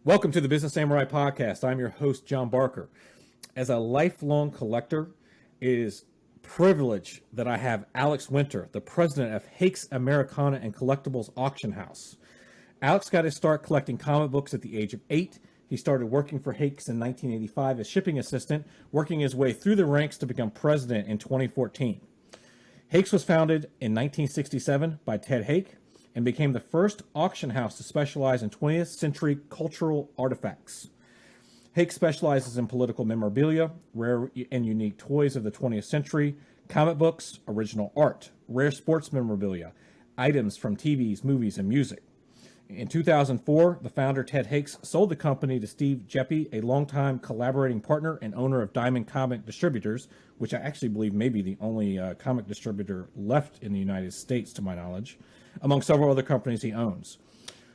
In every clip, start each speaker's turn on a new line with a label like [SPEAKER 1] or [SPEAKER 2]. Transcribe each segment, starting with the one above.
[SPEAKER 1] Welcome to the Business Samurai Podcast. I'm your host, John Barker. As a lifelong collector, it is a privilege that I have Alex Winter, the president of Hakes, Americana, and Collectibles Auction House. Alex got his start collecting comic books at the age of 8. He started working for Hakes in 1985 as shipping assistant, working his way through the ranks to become president in 2014. Hakes was founded in 1967 by Ted Hake and became the first auction house to specialize in 20th century cultural artifacts. Hake specializes in political memorabilia, rare and unique toys of the 20th century, comic books, original art, rare sports memorabilia, items from TVs, movies, and music. In 2004, the founder, Ted Hakes, sold the company to Steve Geppi, a longtime collaborating partner and owner of Diamond Comic Distributors, which I actually believe may be the only comic distributor left in the United States, to my knowledge, among several other companies he owns.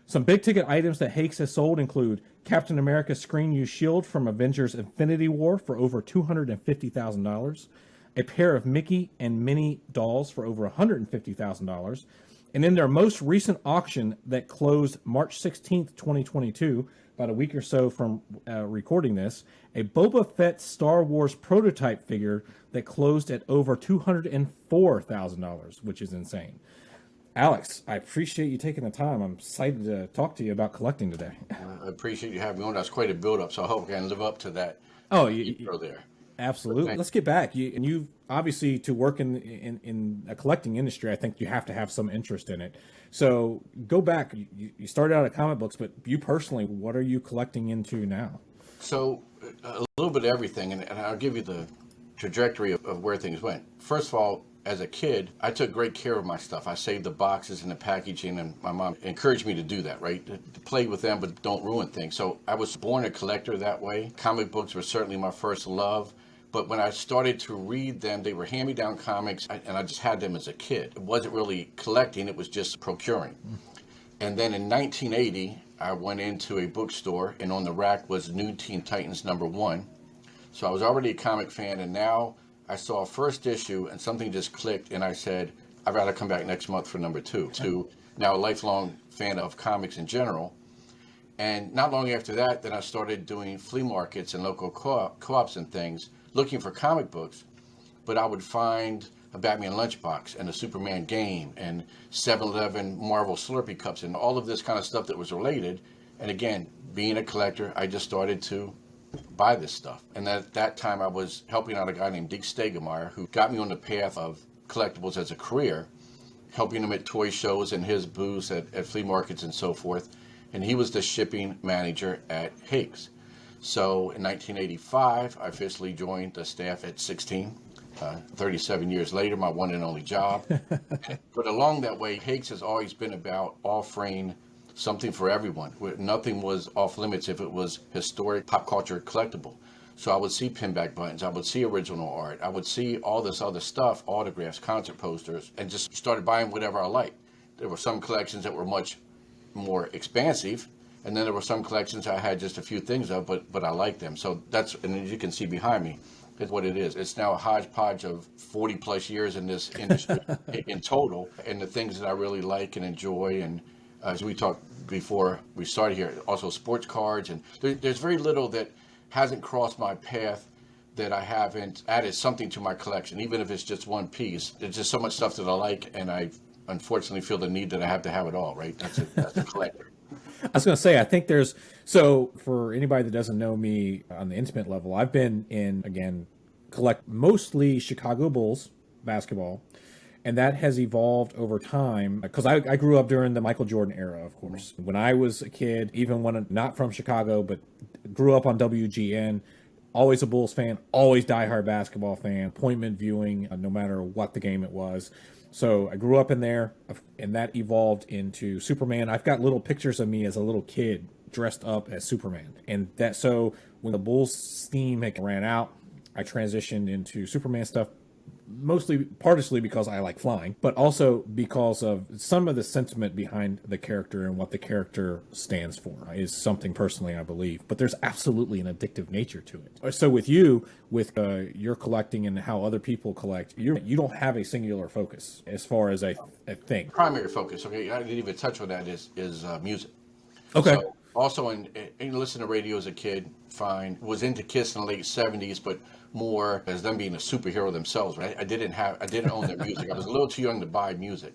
[SPEAKER 1] Some big-ticket items that Hakes has sold include Captain America's screen-used shield from Avengers Infinity War for over $250,000, a pair of Mickey and Minnie dolls for over $150,000, and in their most recent auction that closed March 16th, 2022, about a week or so from recording this, a Boba Fett Star Wars prototype figure that closed at over $204,000, which is insane. Alex, I appreciate you taking the time. I'm excited to talk to you about collecting today.
[SPEAKER 2] I appreciate you having me on. That's quite a build-up, so I hope I can live up to that.
[SPEAKER 1] Oh,
[SPEAKER 2] you go there.
[SPEAKER 1] Absolutely. Let's get back. You obviously, to work in a collecting industry, I think you have to have some interest in it. So go back. You started out at comic books, but you personally, what are you collecting into now?
[SPEAKER 2] So a little bit of everything, and I'll give you the trajectory of where things went. First of all, as a kid, I took great care of my stuff. I saved the boxes and the packaging, and my mom encouraged me to do that, right? To play with them, but don't ruin things. So I was born a collector that way. Comic books were certainly my first love. But when I started to read them, they were hand-me-down comics, and I just had them as a kid. It wasn't really collecting, it was just procuring. And then in 1980, I went into a bookstore, and on the rack was New Teen Titans #1. So I was already a comic fan, and now I saw a first issue, and something just clicked, and I said, I'd rather come back next month for #2. To now a lifelong fan of comics in general. And not long after that, then I started doing flea markets and local co-ops and things, looking for comic books, but I would find a Batman lunchbox and a Superman game and 7-Eleven Marvel Slurpee cups and all of this kind of stuff that was related. And again, being a collector, I just started to buy this stuff. And at that time, I was helping out a guy named Dick Stegemeyer, who got me on the path of collectibles as a career, helping him at toy shows and his booths at flea markets and so forth. And he was the shipping manager at Hakes. So in 1985, I officially joined the staff at 16. 37 years later, my one and only job. But along that way, Hakes has always been about offering something for everyone. Nothing was off limits if it was historic pop culture collectible. So I would see pinback buttons, I would see original art, I would see all this other stuff, autographs, concert posters, and just started buying whatever I liked. There were some collections that were much more expansive, and then there were some collections I had just a few things of, but I liked them. So that's, and as you can see behind me, it's what it is. It's now a hodgepodge of 40 plus years in this industry in total, and the things that I really like and enjoy. And as we talked before we started here, also sports cards, and there's very little that hasn't crossed my path that I haven't added something to my collection, even if it's just one piece. There's just so much stuff that I like, and I unfortunately feel the need that I have to have it all, right? That's a collector.
[SPEAKER 1] I was going to say, I think there's, so for anybody that doesn't know me on the intimate level, I've been in, again, collect mostly Chicago Bulls basketball, and that has evolved over time because I grew up during the Michael Jordan era, of course. When I was a kid, even when I'm not from Chicago, but grew up on WGN, always a Bulls fan, always diehard basketball fan, appointment viewing, no matter what the game it was. So I grew up in there, and that evolved into Superman. I've got little pictures of me as a little kid dressed up as Superman. And that, so when the Bulls steam ran out, I transitioned into Superman stuff, mostly partially because I like flying, but also because of some of the sentiment behind the character and what the character stands for is something personally I believe. But there's absolutely an addictive nature to it. So with you, with your collecting and how other people collect, you don't have a singular focus as far as a thing.
[SPEAKER 2] Primary focus, okay, I didn't even touch on that, is music.
[SPEAKER 1] Okay.
[SPEAKER 2] So also in and listen to radio as a kid, fine. Was into Kiss in the late 70s, but more as them being a superhero themselves, right? I didn't own their music. I was a little too young to buy music.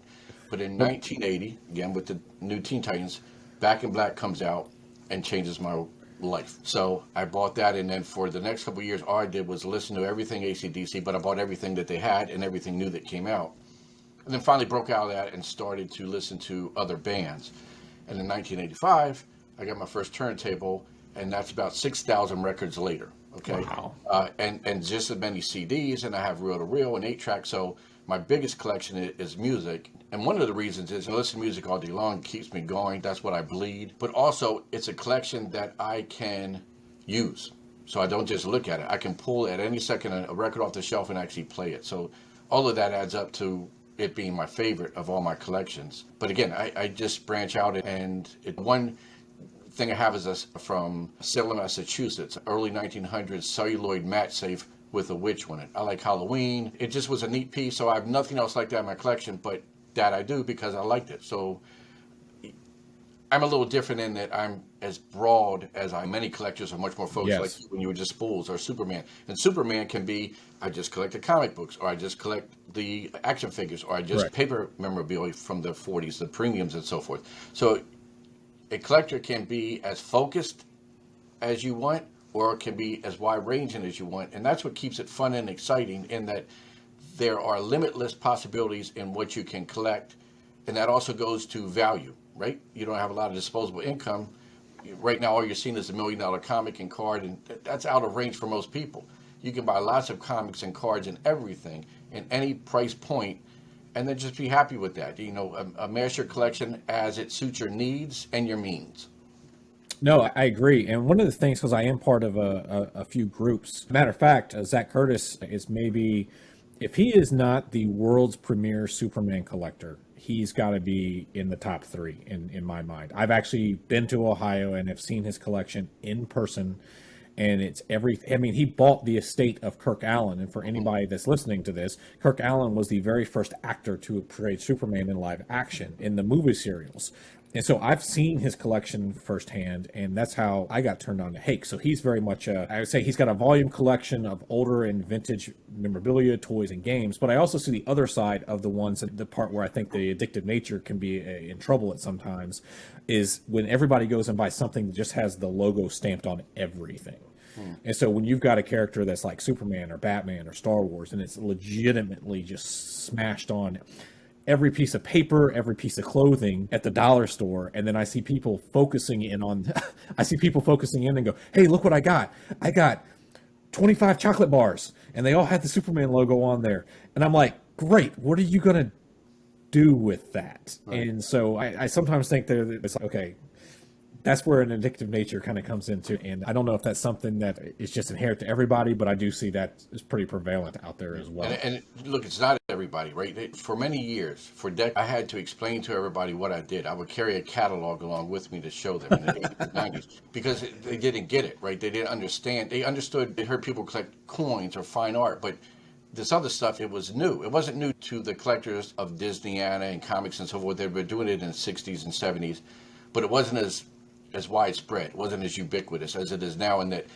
[SPEAKER 2] But in 1980, again with the new Teen Titans, Back in Black comes out and changes my life. So I bought that, and then for the next couple of years, all I did was listen to everything AC/DC, but I bought everything that they had and everything new that came out. And then finally broke out of that and started to listen to other bands. And in 1985, I got my first turntable, and that's about 6,000 records later. Okay.
[SPEAKER 1] Wow.
[SPEAKER 2] And just as many CDs, and I have reel to reel and 8-track. So my biggest collection is music. And one of the reasons is I listen to music all day long, keeps me going. That's what I bleed. But also, it's a collection that I can use. So I don't just look at it. I can pull at any second a record off the shelf and actually play it. So all of that adds up to it being my favorite of all my collections. But again, I just branch out, and one thing I have is from Salem, Massachusetts, early 1900s celluloid match safe with a witch on it. I like Halloween. It just was a neat piece, so I have nothing else like that in my collection, but that I do because I liked it. So I'm a little different in that I'm as broad as many collectors are much more focused, like when you were just Spools or Superman. And Superman can be, I just collect the comic books, or I just collect the action figures, or I just paper memorabilia from the 40s, the premiums and so forth. So a collector can be as focused as you want, or it can be as wide-ranging as you want. And that's what keeps it fun and exciting, in that there are limitless possibilities in what you can collect. And that also goes to value, right? You don't have a lot of disposable income. Right now, all you're seeing is $1 million comic and card, and that's out of range for most people. You can buy lots of comics and cards and everything in any price point, and then just be happy with that. You know, amass your collection as it suits your needs and your means.
[SPEAKER 1] No, I agree. And one of the things, because I am part of a few groups, matter of fact, Zack Curtis is maybe, if he is not the world's premier Superman collector, he's got to be in the top 3 in my mind. I've actually been to Ohio and have seen his collection in person. And it's he bought the estate of Kirk Allen. And for anybody that's listening to this, Kirk Allen was the very first actor to portray Superman in live action in the movie serials. And so I've seen his collection firsthand, and that's how I got turned on to Hake. So he's very much I would say he's got a volume collection of older and vintage memorabilia, toys, and games. But I also see the other side of the ones, the part where I think the addictive nature can be in trouble at sometimes, is when everybody goes and buys something that just has the logo stamped on everything. And so when you've got a character that's like Superman or Batman or Star Wars, and it's legitimately just smashed on every piece of paper, every piece of clothing at the dollar store, and then I see people focusing in on, I see people focusing in and go, hey, look what I got. I got 25 chocolate bars, and they all had the Superman logo on there. And I'm like, great, what are you going to do with that? Right. And so I sometimes think that it's like, okay, that's where an addictive nature kind of comes into. And I don't know if that's something that is just inherent to everybody, but I do see that is pretty prevalent out there as well.
[SPEAKER 2] And look, it's not everybody, right? For many years, for decades, I had to explain to everybody what I did. I would carry a catalog along with me to show them in the 80s and 90s because they didn't get it, right? They didn't understand. They understood, they heard people collect coins or fine art, but this other stuff, it was new. It wasn't new to the collectors of Disneyana and comics and so forth. They were doing it in the 60s and 70s, but it wasn't as widespread, wasn't as ubiquitous as it is now, in that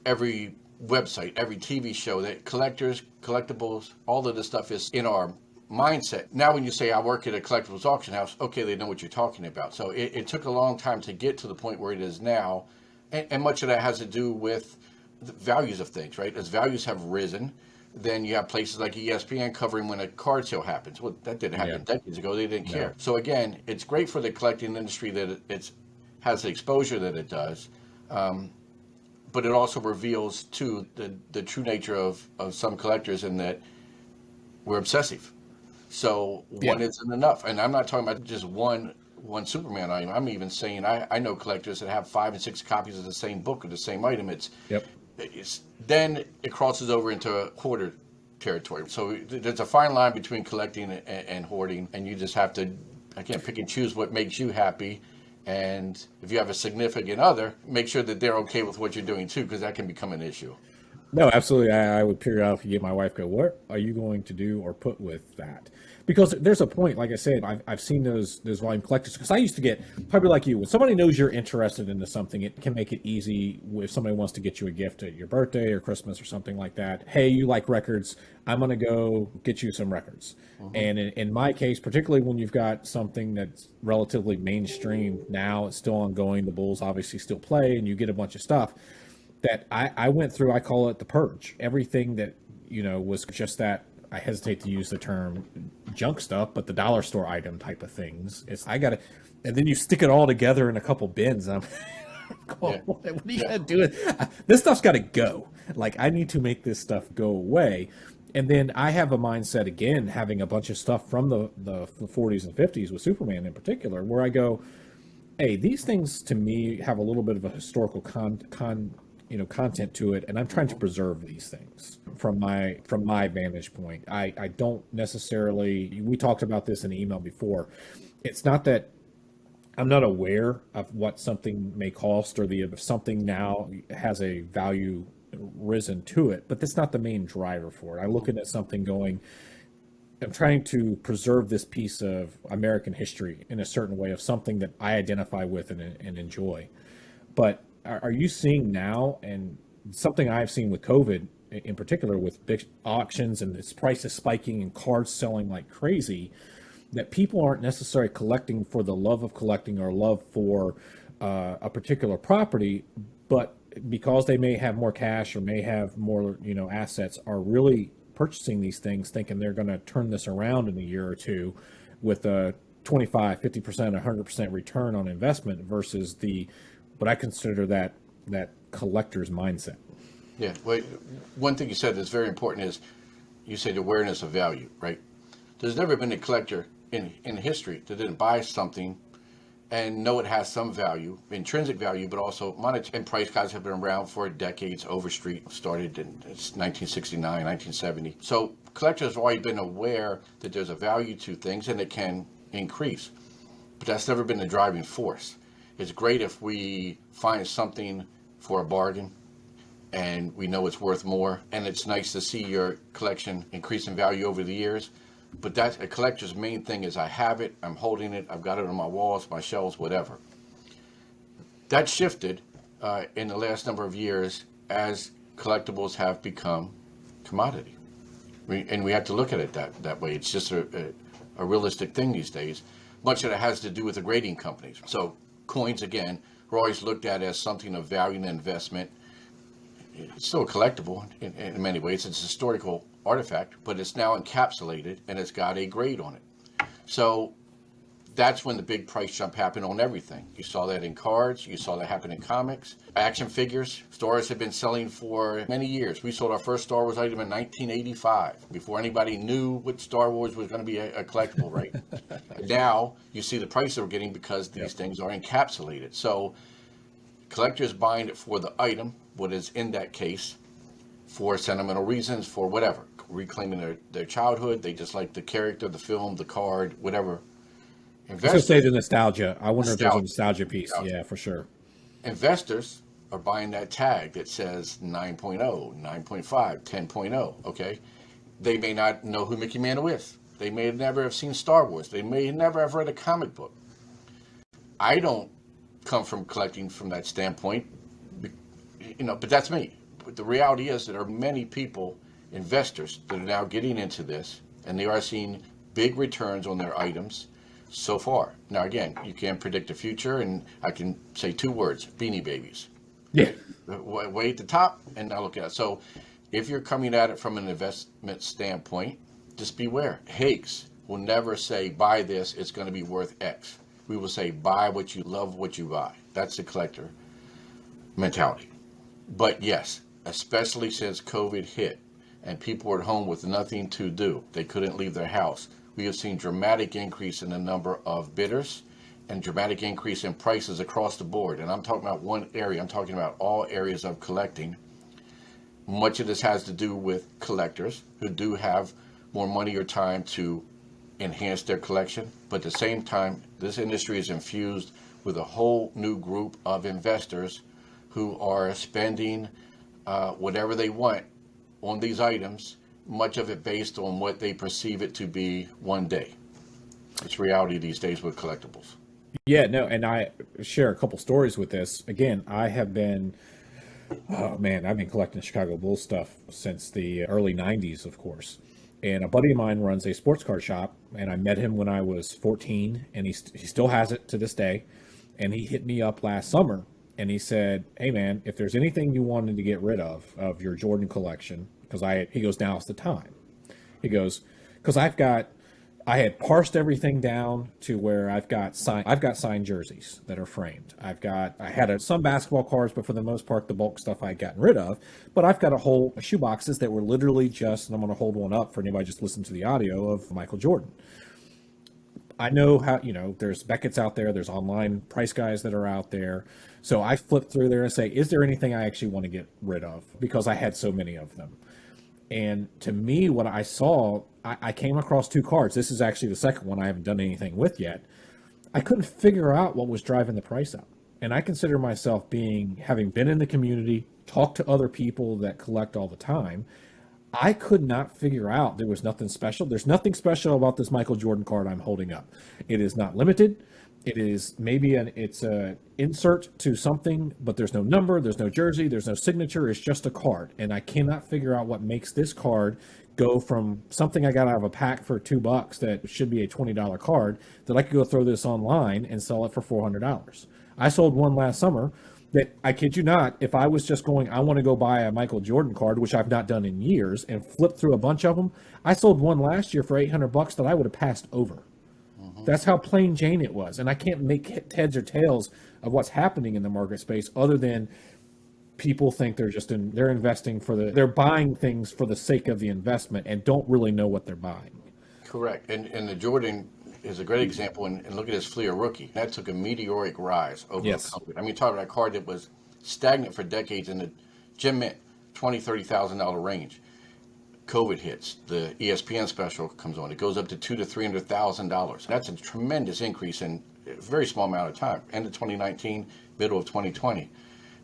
[SPEAKER 2] every website, every TV show, that collectors, collectibles, all of this stuff is in our mindset. Now when you say I work at a collectibles auction house, okay, they know what you're talking about. So it took a long time to get to the point where it is now, and much of that has to do with the values of things, right? As values have risen, then you have places like ESPN covering when a card sale happens. Well, that didn't happen decades ago. They didn't care. So again, it's great for the collecting industry that it's has the exposure that it does, but it also reveals too the true nature of some collectors, in that we're obsessive. So one isn't enough, and I'm not talking about just one Superman item. I'm even saying I know collectors that have 5 and 6 copies of the same book or the same item. It's then it crosses over into hoarder territory. So there's a fine line between collecting and hoarding, and you just have to, again, pick and choose what makes you happy. And if you have a significant other, make sure that they're okay with what you're doing too, because that can become an issue.
[SPEAKER 1] No, absolutely. I would periodically get my wife, go, what are you going to do or put with that? Because there's a point, like I said, I've seen those volume collectors. Because I used to get, probably like you, when somebody knows you're interested into something, it can make it easy if somebody wants to get you a gift at your birthday or Christmas or something like that. Hey, you like records? I'm going to go get you some records. And in my case, particularly when you've got something that's relatively mainstream now, it's still ongoing. The Bulls obviously still play, and you get a bunch of stuff that I went through. I call it the purge. Everything that was just that. I hesitate to use the term junk stuff, but the dollar store item type of things. And then you stick it all together in a couple bins. I'm going, what are you gonna do? This stuff's got to go. Like, I need to make this stuff go away. And then I have a mindset again, having a bunch of stuff from the 40s and 50s with Superman in particular, where I go, hey, these things to me have a little bit of a historical content to it, and I'm trying to preserve these things from my vantage point. I don't necessarily, we talked about this in an email before. It's not that I'm not aware of what something may cost, or if something now has a value risen to it, but that's not the main driver for it. I look at something going, I'm trying to preserve this piece of American history in a certain way, of something that I identify with and enjoy. But are you seeing now, and something I've seen with COVID in particular, with big auctions and its prices spiking and cards selling like crazy, that people aren't necessarily collecting for the love of collecting or love for a particular property, but because they may have more cash or may have more assets, are really purchasing these things thinking they're going to turn this around in a year or two with a 25, 50%, 100% return on investment, versus what I consider that collector's mindset.
[SPEAKER 2] Yeah. Well, one thing you said that's very important is you said awareness of value, right? There's never been a collector in history that didn't buy something and know it has some value, intrinsic value, but also monetary. And price guides have been around for decades. Overstreet started in 1969, 1970. So collectors have always been aware that there's a value to things and it can increase. But that's never been the driving force. It's great if we find something for a bargain and we know it's worth more. And it's nice to see your collection increase in value over the years. But that's a collector's main thing is I have it, I'm holding it, I've got it on my walls, my shelves, whatever. That shifted in the last number of years as collectibles have become commodity. And we have to look at it that way. It's just a realistic thing these days. Much of it has to do with the grading companies. So coins, again, are always looked at as something of value and investment. It's still a collectible in many ways. It's a historical artifact, but it's now encapsulated and it's got a grade on it. So that's when the big price jump happened on everything. You saw that in cards. You saw that happen in comics. Action figures. Stores have been selling for many years. We sold our first Star Wars item in 1985, before anybody knew what Star Wars was going to be a collectible, right? Now you see the price they're getting because these things are encapsulated. So collectors buying it for the item, what is in that case, for sentimental reasons, for whatever, reclaiming their childhood. They just like the character, the film, the card, whatever.
[SPEAKER 1] I was going to say the nostalgia. I wonder if there's a nostalgia piece.
[SPEAKER 2] Nostalgia.
[SPEAKER 1] Yeah, for sure.
[SPEAKER 2] Investors are buying that tag that says 9.0, 9.5, 10.0, okay? They may not know who Mickey Mantle is. They may never have seen Star Wars. They may never have read a comic book. I don't come from collecting from that standpoint, but that's me. But the reality is that there are many people, investors, that are now getting into this, and they are seeing big returns on their items so far. Now, again, you can't predict the future, and I can say two words: Beanie Babies.
[SPEAKER 1] Yeah.
[SPEAKER 2] Way at the top, and now look at it. So if you're coming at it from an investment standpoint, just beware. Hakes will never say, buy this, it's going to be worth X. We will say, buy what you love, what you buy. That's the collector mentality. But yes, especially since COVID hit and people were at home with nothing to do, they couldn't leave their house, we have seen dramatic increase in the number of bidders and dramatic increase in prices across the board. And I'm talking about one area. I'm talking about all areas of collecting. Much of this has to do with collectors who do have more money or time to enhance their collection. But at the same time, this industry is infused with a whole new group of investors who are spending whatever they want on these items much of it based on what they perceive it to be one day. It's reality these days with collectibles.
[SPEAKER 1] Yeah, no, and I share a couple stories with this. Again, I have been, oh man, I've been collecting Chicago Bulls stuff since the early 90s, of course. And a buddy of mine runs a sports car shop, and I met him when I was 14, and he still has it to this day. And he hit me up last summer, and he said, "Hey man, if there's anything you wanted to get rid of your Jordan collection, he goes, now's the time." He goes, because I had parsed everything down to where I've got signed jerseys that are framed. I had some basketball cards, but for the most part, the bulk stuff I'd gotten rid of. But I've got a whole shoe boxes that were literally just, and I'm going to hold one up for anybody just listening to the audio, of Michael Jordan. I know how, there's Beckett's out there, there's online price guys that are out there. So I flip through there and say, is there anything I actually want to get rid of? Because I had so many of them. And to me, what I saw, I came across two cards. This is actually the second one I haven't done anything with yet. I couldn't figure out what was driving the price up. And I consider myself having been in the community, talked to other people that collect all the time. I could not figure out. There was nothing special. There's nothing special about this Michael Jordan card I'm holding up. It is not limited. It is it's a insert to something, but there's no number, there's no jersey, there's no signature. It's just a card. And I cannot figure out what makes this card go from something I got out of a pack for $2 that should be a $20 card, that I could go throw this online and sell it for $400. I sold one last summer that, I kid you not, if I was just going, I want to go buy a Michael Jordan card, which I've not done in years, and flip through a bunch of them, I sold one last year for $800 that I would have passed over. That's how plain Jane it was. And I can't make heads or tails of what's happening in the market space, other than people think they're investing they're buying things for the sake of the investment and don't really know what they're buying.
[SPEAKER 2] Correct. And the Jordan is a great example. And look at his Fleer rookie. That took a meteoric rise over COVID. I mean, talk about a card that was stagnant for decades in the gem mint, $20,000, $30,000 range. COVID hits, the ESPN special comes on. It goes up to $200,000 to $300,000. That's a tremendous increase in a very small amount of time. End of 2019, middle of 2020,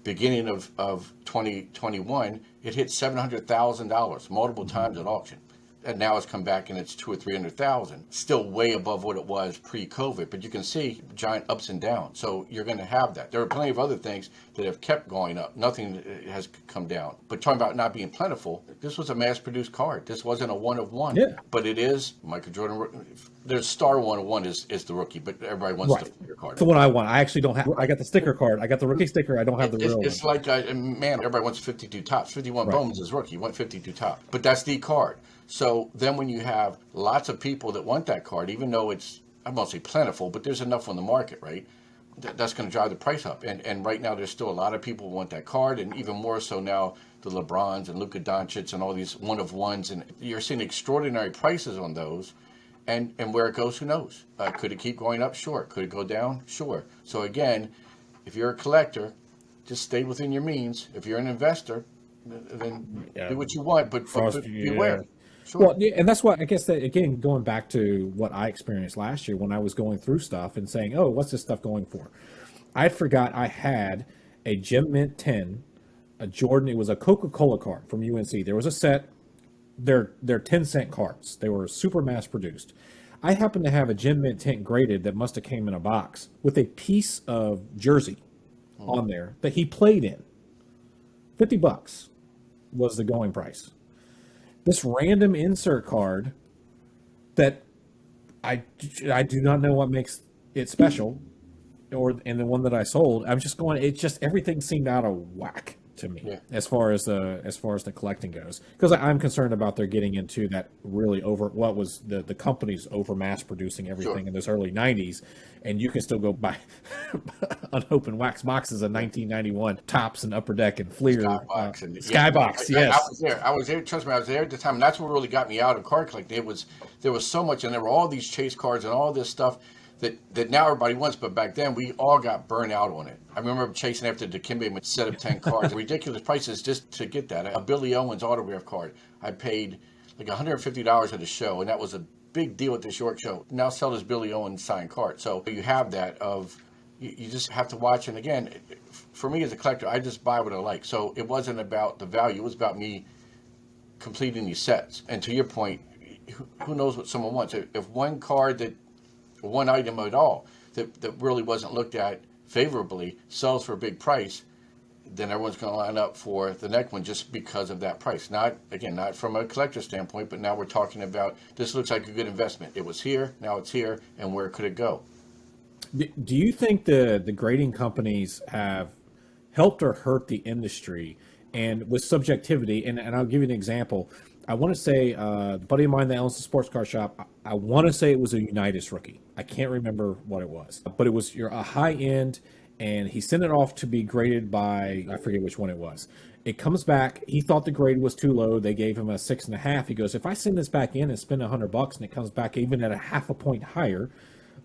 [SPEAKER 2] beginning of 2021, it hit $700,000 multiple times at auction. And now it's come back and it's $200,000 or $300,000. Still way above what it was pre-COVID, but you can see giant ups and downs. So you're going to have that. There are plenty of other things that have kept going up. Nothing has come down. But talking about not being plentiful, this was a mass-produced card. This wasn't a one-of-one.
[SPEAKER 1] Yeah.
[SPEAKER 2] But it is Michael Jordan. There's Star 101 is the rookie, but everybody wants the Fleer card.
[SPEAKER 1] The one I want. I actually don't have. I got the sticker card. I got the rookie sticker. I don't have the real one.
[SPEAKER 2] It's like, everybody wants 52 tops. 51 Bowman's is rookie. You want 52 tops. But that's the card. So then when you have lots of people that want that card, even though it's, I won't say plentiful, but there's enough on the market, right? That's going to drive the price up. And right now there's still a lot of people who want that card, and even more so now the LeBrons and Luka Doncic and all these one-of-ones. And you're seeing extraordinary prices on those. And where it goes, who knows? Could it keep going up? Sure. Could it go down? Sure. So again, if you're a collector, just stay within your means. If you're an investor, then do what you want, but beware. Sure.
[SPEAKER 1] Well, and that's what I guess that, again, going back to what I experienced last year when I was going through stuff and saying, oh, what's this stuff going for? I forgot I had a Gem Mint 10, a Jordan. It was a Coca-Cola card from UNC. There was a set. They're 10-cent cards. They were super mass produced. I happened to have a Gem Mint 10 graded that must have came in a box with a piece of jersey on there that he played in. $50 was the going price. This random insert card that I do not know what makes it special, and the one that I sold, I'm just going. It's just everything seemed out of whack to me as far as the collecting goes, because I'm concerned about they're getting into that really what was the companies over mass producing everything in those early 90s, and you can still go buy unopened wax boxes of 1991 Tops and Upper Deck and Fleer Skybox. Yes,
[SPEAKER 2] I was there. Trust me, I was there at the time. And that's what really got me out of card collecting. There was so much, and there were all these chase cards and all this stuff that now everybody wants, but back then we all got burned out on it. I remember chasing after Dikembe set of 10 cards, ridiculous prices just to get that. A Billy Owens autograph card, I paid like $150 at a show, and that was a big deal at this York show. Now sell this Billy Owens signed card. So you have that you just have to watch. And again, for me as a collector, I just buy what I like. So it wasn't about the value. It was about me completing these sets. And to your point, who knows what someone wants? If one card that, one item at all that really wasn't looked at favorably sells for a big price, then everyone's going to line up for the next one just because of that price. Not from a collector standpoint, but now we're talking about this looks like a good investment. It was here, now it's here, and where could it go?
[SPEAKER 1] Do you think the grading companies have helped or hurt the industry and with subjectivity? And I'll give you an example. I want to say a buddy of mine that owns a sports car shop, I want to say it was a Unitas rookie. I can't remember what it was, but it was a high end, and he sent it off to be graded by, I forget which one it was. It comes back. He thought the grade was too low. They gave him a 6.5. He goes, if I send this back in and spend $100 and it comes back even at a half a point higher,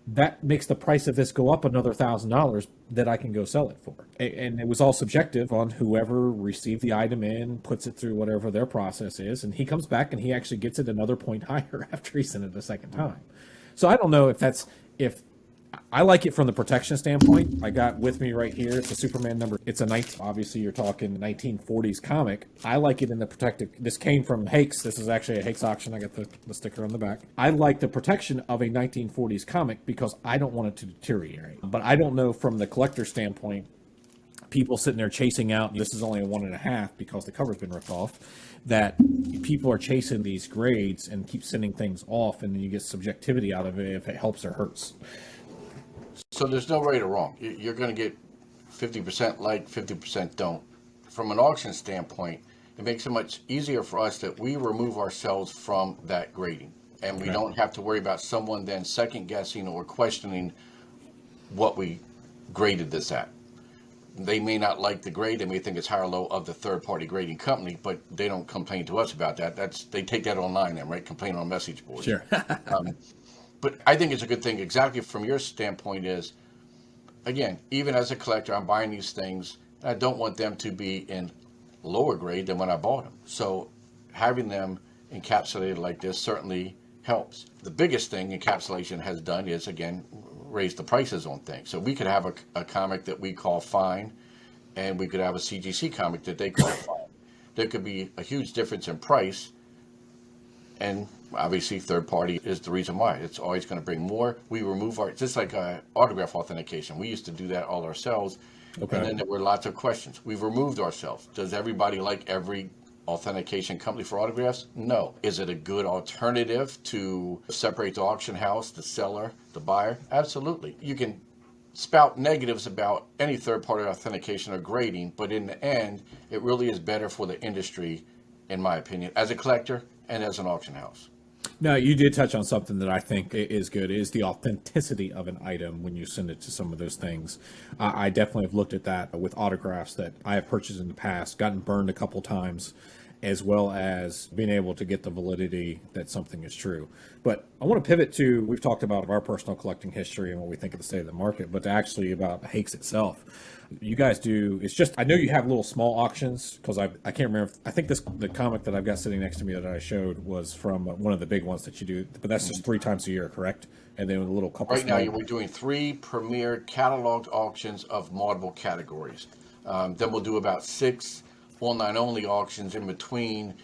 [SPEAKER 1] that makes the price of this go up another $1,000 that I can go sell it for. And it was all subjective on whoever received the item in, puts it through whatever their process is. And he comes back and he actually gets it another point higher after he sent it a second time. So I don't know if I like it from the protection standpoint. I got with me right here. It's a Superman number. It's a obviously you're talking 1940s comic. I like it in the protective. This came from Hakes. This is actually a Hakes auction. I got the sticker on the back. I like the protection of a 1940s comic because I don't want it to deteriorate. But I don't know from the collector standpoint, people sitting there chasing out, this is only a 1.5 because the cover's been ripped off, that people are chasing these grades and keep sending things off, and then you get subjectivity out of it if it helps or hurts.
[SPEAKER 2] So there's no right or wrong. You're going to get 50% like, 50% don't. From an auction standpoint, it makes it much easier for us that we remove ourselves from that grading. And we don't have to worry about someone then second guessing or questioning what we graded this at. They may not like the grade. They may think it's high or low of the third-party grading company, but they don't complain to us about that. They take that online then, right? Complain on message boards.
[SPEAKER 1] Sure.
[SPEAKER 2] But I think it's a good thing exactly from your standpoint is, again, even as a collector, I'm buying these things. And I don't want them to be in lower grade than when I bought them. So having them encapsulated like this certainly helps. The biggest thing encapsulation has done is, again, raise the prices on things. So we could have a comic that we call fine, and we could have a CGC comic that they call fine. There could be a huge difference in price, and obviously third party is the reason why. It's always going to bring more. We remove just like autograph authentication. We used to do that all ourselves. Okay. And then there were lots of questions. We've removed ourselves. Does everybody like every authentication company for autographs? No. Is it a good alternative to separate the auction house, the seller, the buyer? Absolutely. You can spout negatives about any third-party authentication or grading, but in the end, it really is better for the industry, in my opinion, as a collector and as an auction house.
[SPEAKER 1] No, you did touch on something that I think is good, is the authenticity of an item when you send it to some of those things. I definitely have looked at that with autographs that I have purchased in the past, gotten burned a couple times, as well as being able to get the validity that something is true. But I want to pivot to, we've talked about our personal collecting history and what we think of the state of the market, but actually about Hakes itself. You guys do, it's just, I know you have little small auctions, because I can't remember, I think the comic that I've got sitting next to me that I showed was from one of the big ones that you do, but that's just 3 times a year, correct? And then a little couple
[SPEAKER 2] Right now, we're doing 3 premier cataloged auctions of multiple categories. Then we'll do about 6 online-only auctions in between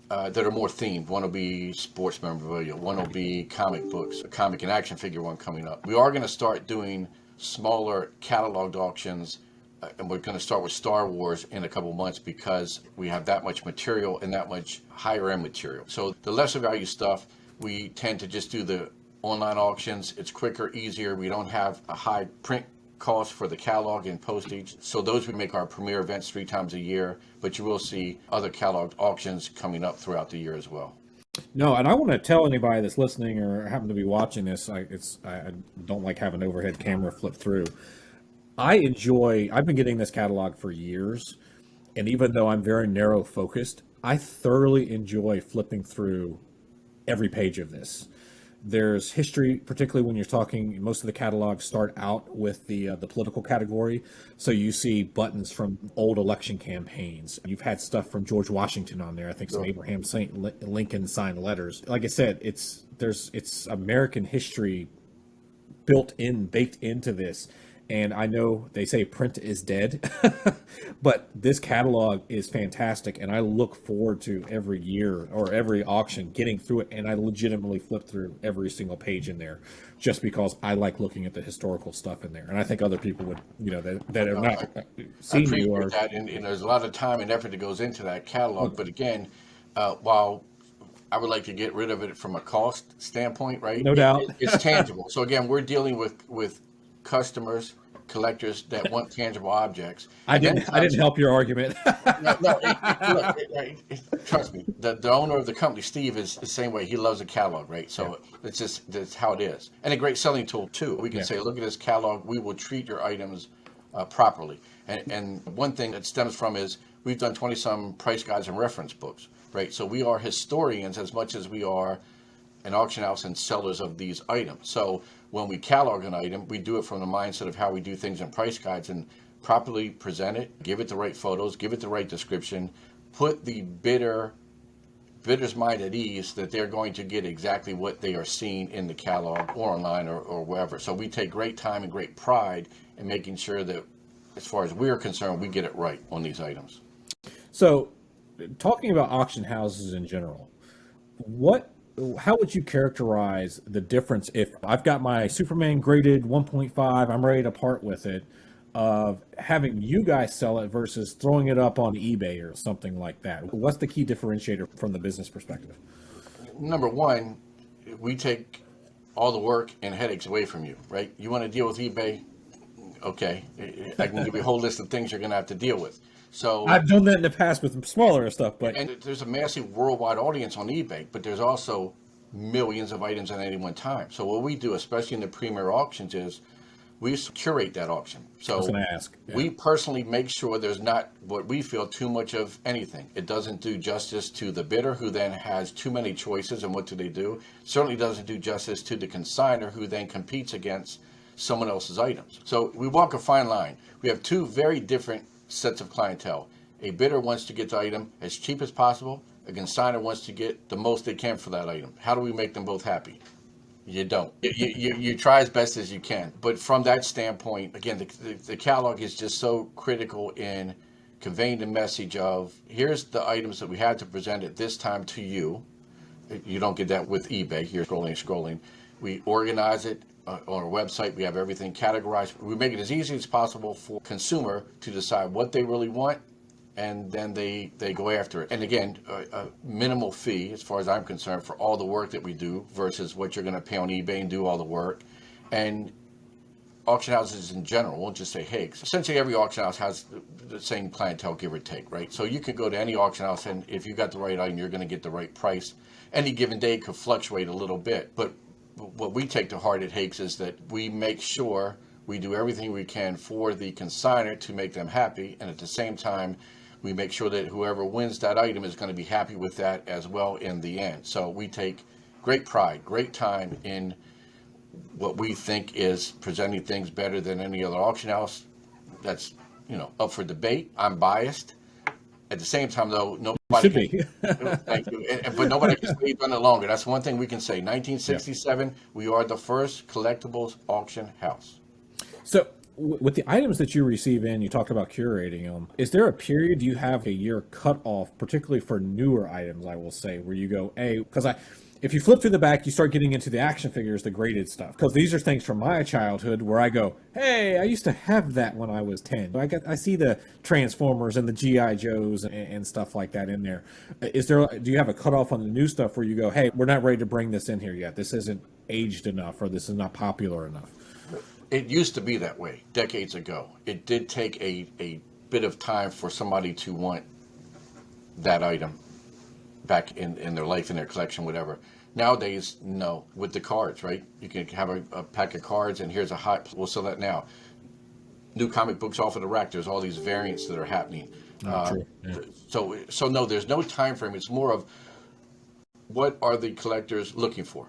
[SPEAKER 2] that are more themed. One will be sports memorabilia. One will be comic books, a comic and action figure one coming up. We are going to start doing smaller cataloged auctions, and we're going to start with Star Wars in a couple months because we have that much material and that much higher-end material. So the lesser value stuff, we tend to just do the online auctions. It's quicker, easier. We don't have a high print cost for the catalog and postage. So those we make our premier events 3 times a year, but you will see other catalog auctions coming up throughout the year as well.
[SPEAKER 1] No, and I want to tell anybody that's listening or happen to be watching this, I don't like having overhead camera flip through. I've been getting this catalog for years, and even though I'm very narrow focused, I thoroughly enjoy flipping through every page of this. There's history, particularly when you're talking, most of the catalogs start out with the political category. So you see buttons from old election campaigns. You've had stuff from George Washington on there. I think some Abraham Lincoln signed letters. Like I said, it's American history baked into this. And I know they say print is dead, but this catalog is fantastic. And I look forward to every year or every auction getting through it. And I legitimately flip through every single page in there just because I like looking at the historical stuff in there. And I think other people would, that have not
[SPEAKER 2] I
[SPEAKER 1] seen
[SPEAKER 2] appreciate
[SPEAKER 1] you or.
[SPEAKER 2] that, and there's a lot of time and effort that goes into that catalog. But again, while I would like to get rid of it from a cost standpoint, right?
[SPEAKER 1] No doubt.
[SPEAKER 2] It's tangible. So again, we're dealing with customers, collectors that want tangible objects.
[SPEAKER 1] I
[SPEAKER 2] And many
[SPEAKER 1] didn't
[SPEAKER 2] times,
[SPEAKER 1] help your argument.
[SPEAKER 2] no, look, trust me. The owner of the company, Steve, is the same way. He loves a catalog, right? So that's how it is, and a great selling tool too. We can say, look at this catalog. We will treat your items properly. And one thing that stems from is we've done 20-some price guides and reference books, right? So we are historians as much as we are an auction house and sellers of these items. So when we catalog an item, we do it from the mindset of how we do things in price guides and properly present it, give it the right photos, give it the right description, put the bidder's mind at ease that they're going to get exactly what they are seeing in the catalog or online or wherever. So we take great time and great pride in making sure that, as far as we're concerned, we get it right on these items.
[SPEAKER 1] So, talking about auction houses in general, how would you characterize the difference if I've got my Superman graded 1.5, I'm ready to part with it, of having you guys sell it versus throwing it up on eBay or something like that? What's the key differentiator from the business perspective?
[SPEAKER 2] Number one, we take all the work and headaches away from you, right? You want to deal with eBay? Okay, I can give you a whole list of things you're going to have to deal with. So
[SPEAKER 1] I've done that in the past with smaller stuff, but
[SPEAKER 2] and there's a massive worldwide audience on eBay, but there's also millions of items at any one time. So what we do, especially in the premier auctions, is we curate that auction. So
[SPEAKER 1] I was going to ask. Yeah.
[SPEAKER 2] We personally make sure there's not what we feel too much of anything. It doesn't do justice to the bidder, who then has too many choices and what do they do. Certainly doesn't do justice to the consignor, who then competes against someone else's items. So we walk a fine line. We have two very different sets of clientele. A bidder wants to get the item as cheap as possible. A consignor wants to get the most they can for that item. How do we make them both happy? You don't. You try as best as you can. But from that standpoint, again, the catalog is just so critical in conveying the message of, here's the items that we had to present at this time to you. You don't get that with eBay. You're scrolling. We organize it on our website. We have everything categorized. We make it as easy as possible for consumer to decide what they really want, and then they go after it. And again, a minimal fee, as far as I'm concerned, for all the work that we do versus what you're going to pay on eBay and do all the work. And auction houses in general, we'll just say Hakes. Essentially, every auction house has the same clientele, give or take, right? So you can go to any auction house, and if you got the right item, you're going to get the right price. Any given day could fluctuate a little bit, but what we take to heart at Hakes is that we make sure we do everything we can for the consignor to make them happy, and at the same time, we make sure that whoever wins that item is going to be happy with that as well in the end. So we take great pride, great time in what we think is presenting things better than any other auction house. That's, up for debate. I'm biased. At the same time, though, nobody
[SPEAKER 1] should be.
[SPEAKER 2] Thank you. But nobody can say we've done it longer. That's one thing we can say. 1967, we are the first collectibles auction house.
[SPEAKER 1] So with the items that you receive in, you talked about curating them. Is there a period, do you have a year cut off, particularly for newer items, I will say, where you go, because if you flip through the back, you start getting into the action figures, the graded stuff. Because these are things from my childhood where I go, hey, I used to have that when I was 10. I see the Transformers and the G.I. Joes and stuff like that in there. Do you have a cutoff on the new stuff where you go, hey, we're not ready to bring this in here yet. This isn't aged enough, or this is not popular enough?
[SPEAKER 2] It used to be that way decades ago. It did take a bit of time for somebody to want that item back in their life, in their collection, whatever. Nowadays, no. With the cards, right? You can have a pack of cards, and here's we'll sell that now. New comic books off of the rack. There's all these variants that are happening.
[SPEAKER 1] True. Yeah.
[SPEAKER 2] So no, there's no time frame. It's more of, what are the collectors looking for?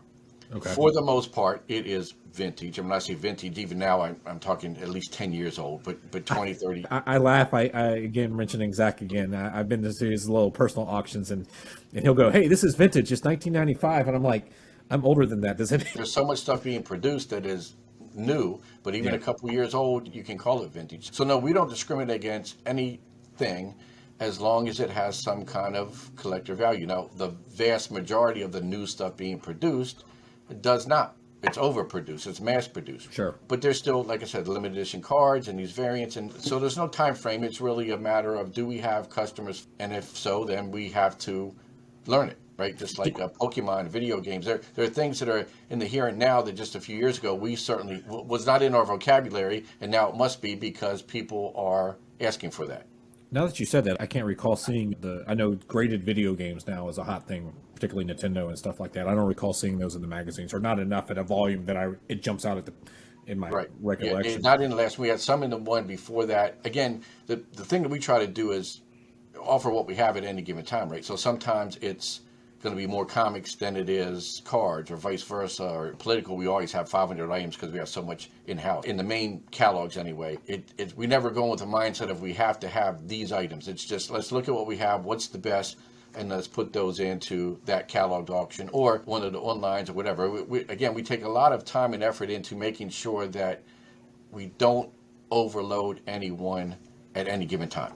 [SPEAKER 2] Okay. For the most part, it is vintage. And when I say vintage, even now, I'm talking at least 10 years old, but 20, 30.
[SPEAKER 1] I laugh. I again, mentioning Zach again. I've been to his little personal auctions, and he'll go, hey, this is vintage. It's 1995. And I'm like, I'm older than that.
[SPEAKER 2] There's so much stuff being produced that is new, but even a couple years old, you can call it vintage. So no, we don't discriminate against anything as long as it has some kind of collector value. Now, the vast majority of the new stuff being produced does not. It's overproduced. It's mass produced.
[SPEAKER 1] Sure.
[SPEAKER 2] But there's still, like I said, limited edition cards and these variants, and so there's no time frame. It's really a matter of, do we have customers, and if so, then we have to learn it, right? Just like Pokemon, video games. There are things that are in the here and now that just a few years ago we certainly was not in our vocabulary, and now it must be because people are asking for that.
[SPEAKER 1] Now that you said that, I can't recall seeing I know graded video games now is a hot thing, particularly Nintendo and stuff like that. I don't recall seeing those in the magazines, or not enough at a volume that it jumps out in my recollection.
[SPEAKER 2] Yeah, not in the last. We had some in the one before that. Again, the thing that we try to do is offer what we have at any given time, right? So sometimes it's going to be more comics than it is cards, or vice versa, or political. We always have 500 items because we have so much in-house. In the main catalogs anyway, we never go with the mindset of we have to have these items. It's just, let's look at what we have, what's the best, and let's put those into that catalog auction or one of the onlines or whatever. We take a lot of time and effort into making sure that we don't overload anyone at any given time.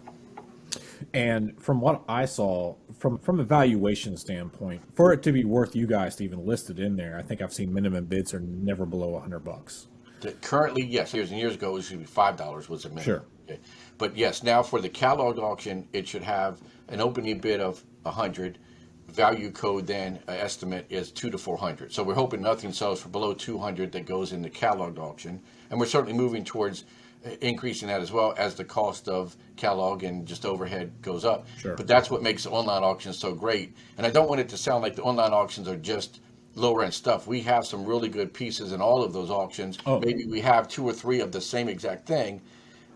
[SPEAKER 1] And from what I saw, from a valuation standpoint, for it to be worth you guys to even list it in there, I think I've seen minimum bids are never below $100.
[SPEAKER 2] Currently, yes. Years and years ago, it was usually $5 was a minimum.
[SPEAKER 1] Sure.
[SPEAKER 2] Okay. But yes, now for the catalog auction, it should have an opening bid of 100. Value code then estimate is 200 to 400. So we're hoping nothing sells for below 200 that goes in the catalog auction, and we're certainly moving towards increasing that as well as the cost of catalog and just overhead goes up.
[SPEAKER 1] Sure.
[SPEAKER 2] But that's what makes the online auctions so great. And I don't want it to sound like the online auctions are just lower end stuff. We have some really good pieces in all of those auctions.
[SPEAKER 1] Oh.
[SPEAKER 2] Maybe we have 2 or 3 of the same exact thing,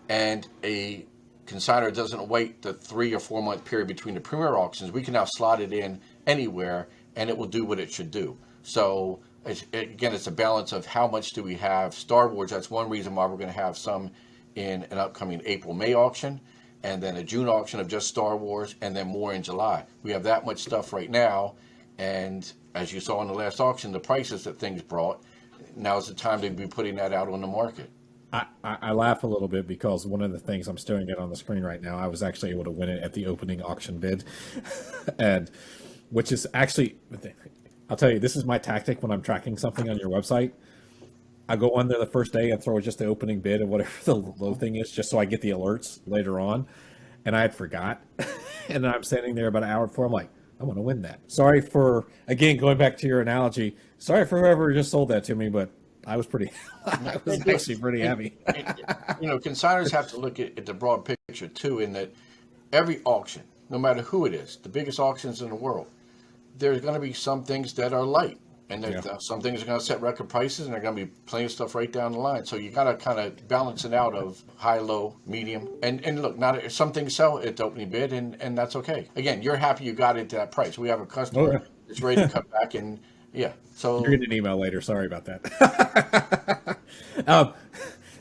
[SPEAKER 2] and a consignor doesn't wait the 3 or 4 month period between the premier auctions. We can now slot it in anywhere and it will do what it should do. So it's a balance of how much do we have. Star Wars, that's one reason why we're going to have some in an upcoming April-May auction, and then a June auction of just Star Wars, and then more in July. We have that much stuff right now, and as you saw in the last auction, the prices that things brought, now is the time to be putting that out on the market.
[SPEAKER 1] I laugh a little bit because one of the things I'm staring at on the screen right now, I was actually able to win it at the opening auction bid, and which is actually, I'll tell you, this is my tactic when I'm tracking something on your website. I go on there the first day and throw just the opening bid of whatever the low thing is, just so I get the alerts later on. And I had forgot, and then I'm standing there about an hour before. I'm like, I want to win that. Sorry for, again, going back to your analogy. Sorry for whoever just sold that to me, but I was actually pretty happy.
[SPEAKER 2] Consigners have to look at the broad picture too, in that every auction, no matter who it is, the biggest auctions in the world, there's going to be some things that are light, and some things are going to set record prices, and there's going to be plenty of stuff right down the line. So you got to kind of balance it out of high, low, medium, and look, not some things sell at the opening bid, and that's okay. Again, you're happy you got it to that price. We have a customer that's ready to come back and. Yeah. So
[SPEAKER 1] you're getting an email later. Sorry about that.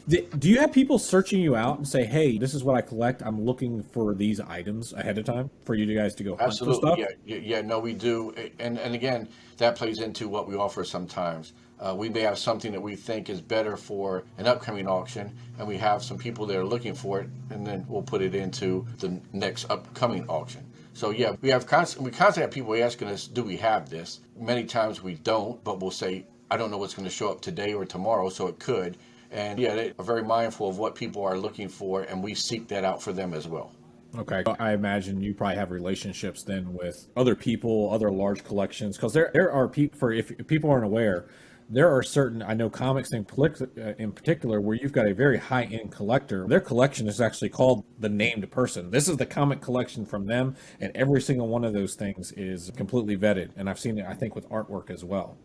[SPEAKER 1] Do you have people searching you out and say, "Hey, this is what I collect. I'm looking for these items ahead of time for you guys to go hunt for stuff"?
[SPEAKER 2] Yeah. No, we do. And again, that plays into what we offer sometimes. We may have something that we think is better for an upcoming auction, and we have some people that are looking for it, and then we'll put it into the next upcoming auction. So yeah, we constantly have people asking us, do we have this? Many times we don't, but we'll say, I don't know what's going to show up today or tomorrow, so it could. And yeah, they are very mindful of what people are looking for, and we seek that out for them as well.
[SPEAKER 1] Okay. I imagine you probably have relationships then with other people, other large collections, because there are people, if people aren't aware, there are certain, I know comics in particular, where you've got a very high-end collector. Their collection is actually called the named person. This is the comic collection from them, and every single one of those things is completely vetted. And I've seen it, I think, with artwork as well.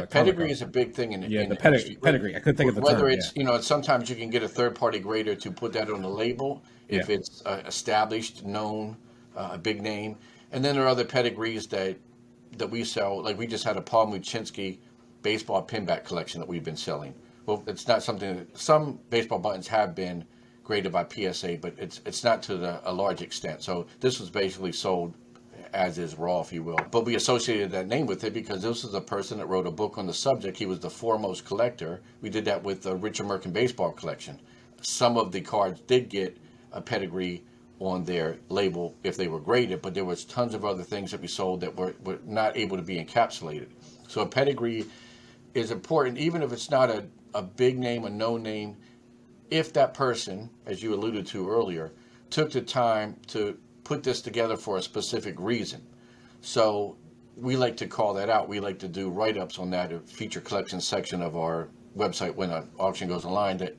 [SPEAKER 2] Pedigree is a big thing in
[SPEAKER 1] the pedigree. I couldn't think of the term.
[SPEAKER 2] Whether it's, sometimes you can get a third-party grader to put that on the label if it's established, known, a big name. And then there are other pedigrees that we sell. Like we just had a Paul Muchinski baseball pinback collection that we've been selling. Well, it's not something that some baseball buttons have been graded by PSA, but it's not to a large extent. So this was basically sold as is raw, if you will. But we associated that name with it because this is a person that wrote a book on the subject. He was the foremost collector. We did that with the Rich American Baseball collection. Some of the cards did get a pedigree on their label if they were graded, but there was tons of other things that we sold that were not able to be encapsulated. So a pedigree is important, even if it's not a big name, a known name, if that person, as you alluded to earlier, took the time to put this together for a specific reason. So we like to call that out. We like to do write-ups on that, a feature collection section of our website when an auction goes online that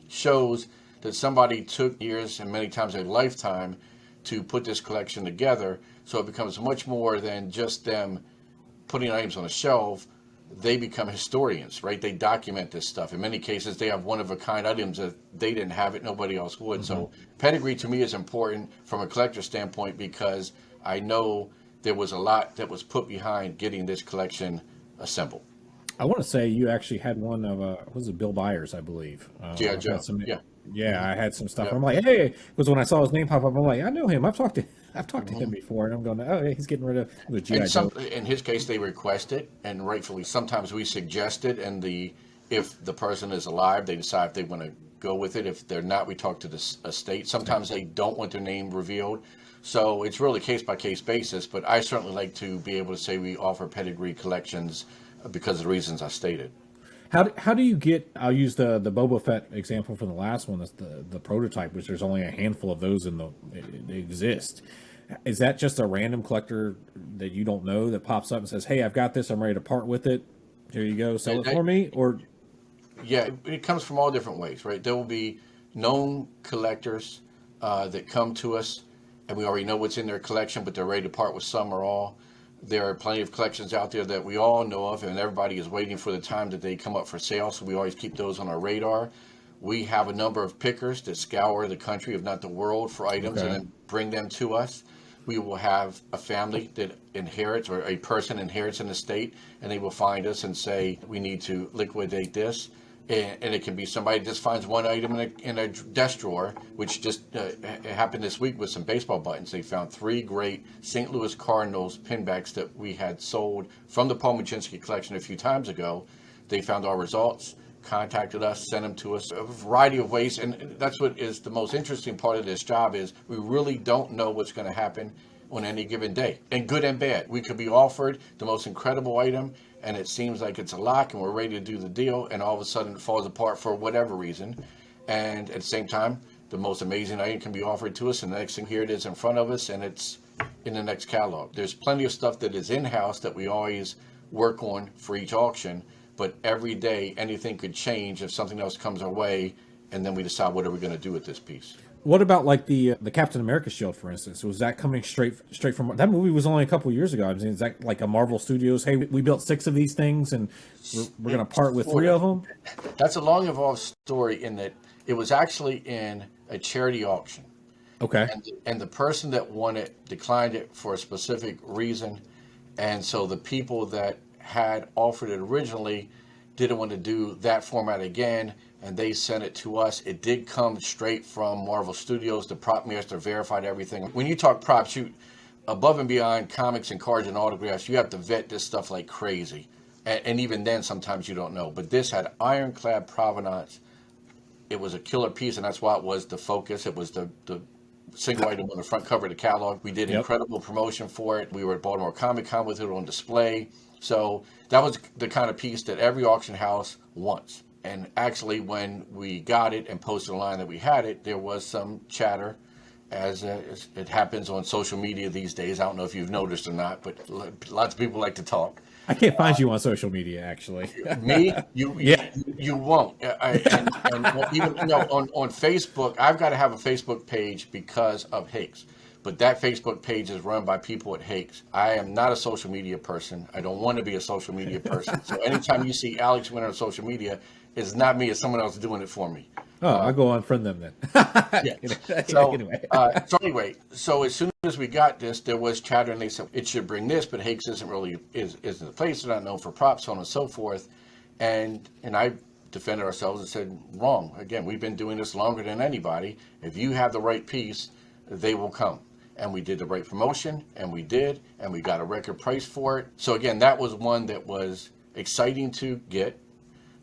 [SPEAKER 2] shows that somebody took years and many times a lifetime to put this collection together. So it becomes much more than just them putting items on a shelf. They become historians, right? They document this stuff. In many cases, they have one-of-a-kind items that they didn't have it, nobody else would. Mm-hmm. So pedigree to me is important from a collector standpoint because I know there was a lot that was put behind getting this collection assembled.
[SPEAKER 1] I want to say you actually had one of, was it Bill Byers, I believe?
[SPEAKER 2] Yeah, Joe.
[SPEAKER 1] Yeah, I had some stuff. Yep. I'm like, hey, because when I saw his name pop up, I'm like, I know him. I've talked to him before, and I'm going, oh, yeah, he's getting rid of the GI Joe.
[SPEAKER 2] In his case, they request it, and rightfully, sometimes we suggest it, and if the person is alive, they decide if they want to go with it. If they're not, we talk to the estate. Sometimes they don't want their name revealed, so it's really case by case basis. But I certainly like to be able to say we offer pedigree collections because of the reasons I stated.
[SPEAKER 1] How do you get? I'll use the Boba Fett example from the last one. That's the prototype, which there's only a handful of those they exist. Is that just a random collector that you don't know that pops up and says, "Hey, I've got this. I'm ready to part with it. Here you go. Sell it for me." Or
[SPEAKER 2] yeah, it comes from all different ways, right? There will be known collectors that come to us, and we already know what's in their collection, but they're ready to part with some or all. There are plenty of collections out there that we all know of, and everybody is waiting for the time that they come up for sale, so we always keep those on our radar. We have a number of pickers that scour the country, if not the world, for items and then bring them to us. We will have a family that inherits, or a person inherits an estate, and they will find us and say, we need to liquidate this. And it can be somebody just finds one item in a desk drawer, which just happened this week with some baseball buttons. They found 3 great St. Louis Cardinals pinbacks that we had sold from the Paul Machinsky collection a few times ago. They found our results, contacted us, sent them to us a variety of ways. And that's what is the most interesting part of this job is we really don't know what's going to happen on any given day, and good and bad. We could be offered the most incredible item, and it seems like it's a lock, and we're ready to do the deal, and all of a sudden it falls apart for whatever reason. And at the same time, the most amazing item can be offered to us, and the next thing, here it is in front of us, and it's in the next catalog. There's plenty of stuff that is in-house that we always work on for each auction, but every day anything could change if something else comes our way, and then we decide what are we going to do with this piece.
[SPEAKER 1] What about like the Captain America shield, for instance? Was that coming straight from that movie? Was only a couple years ago. I mean, is that like a Marvel Studios? Hey, we built 6 of these things, and we're going to part with 3 of them.
[SPEAKER 2] That's a long involved story in that it was actually in a charity auction.
[SPEAKER 1] Okay.
[SPEAKER 2] And the person that won it declined it for a specific reason, and so the people that had offered it originally didn't want to do that format again, and they sent it to us. It did come straight from Marvel Studios. The prop master verified everything. When you talk props, you above and beyond comics and cards and autographs, you have to vet this stuff like crazy. And even then, sometimes you don't know. But this had ironclad provenance. It was a killer piece, and that's why it was the focus. It was the single item on the front cover of the catalog. We did incredible promotion for it. We were at Baltimore Comic Con with it on display. So that was the kind of piece that every auction house wants. And actually, when we got it and posted online that we had it, there was some chatter, as it happens on social media these days. I don't know if you've noticed or not, but lots of people like to talk.
[SPEAKER 1] I can't find you on social media, actually.
[SPEAKER 2] Me? You won't. And even on Facebook, I've got to have a Facebook page because of Hakes. But that Facebook page is run by people at Hakes. I am not a social media person. I don't want to be a social media person. So anytime you see Alex Winter on social media, it's not me. It's someone else doing it for me.
[SPEAKER 1] Oh, I'll go unfriend them then.
[SPEAKER 2] Yeah. So anyway, so as soon as we got this, there was chatter, and they said it should bring this, but Hakes isn't the place. They're not known for props, so on and so forth. And I defended ourselves and said, wrong. Again, we've been doing this longer than anybody. If you have the right piece, they will come. and we did the right promotion, and we got a record price for it. So again, that was one that was exciting to get.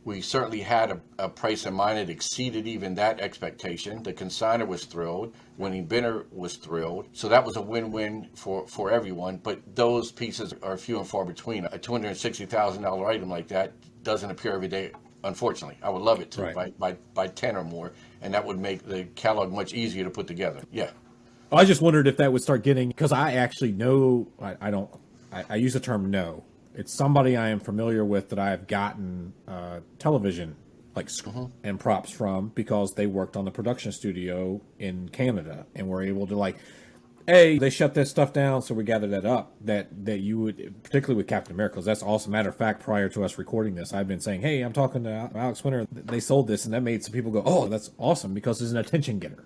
[SPEAKER 2] We certainly had a price in mind that exceeded even that expectation. The consignor was thrilled. Winning bidder was thrilled. So that was a win-win for everyone. But those pieces are few and far between. A $260,000 item like that doesn't appear every day, unfortunately. I would love it to, right, by 10 or more. And that would make the catalog much easier to put together. Yeah.
[SPEAKER 1] I just wondered if that would start getting, because I actually know, I use the term know. It's somebody I am familiar with that I have gotten television and props from because they worked on the production studio in Canada and were able to they shut this stuff down, so we gathered that up. That you would, particularly with Captain America, because that's awesome. Matter of fact, prior to us recording this, I've been saying, hey, I'm talking to Alex Winter. They sold this, and that made some people go, oh, that's awesome, because it's an attention getter.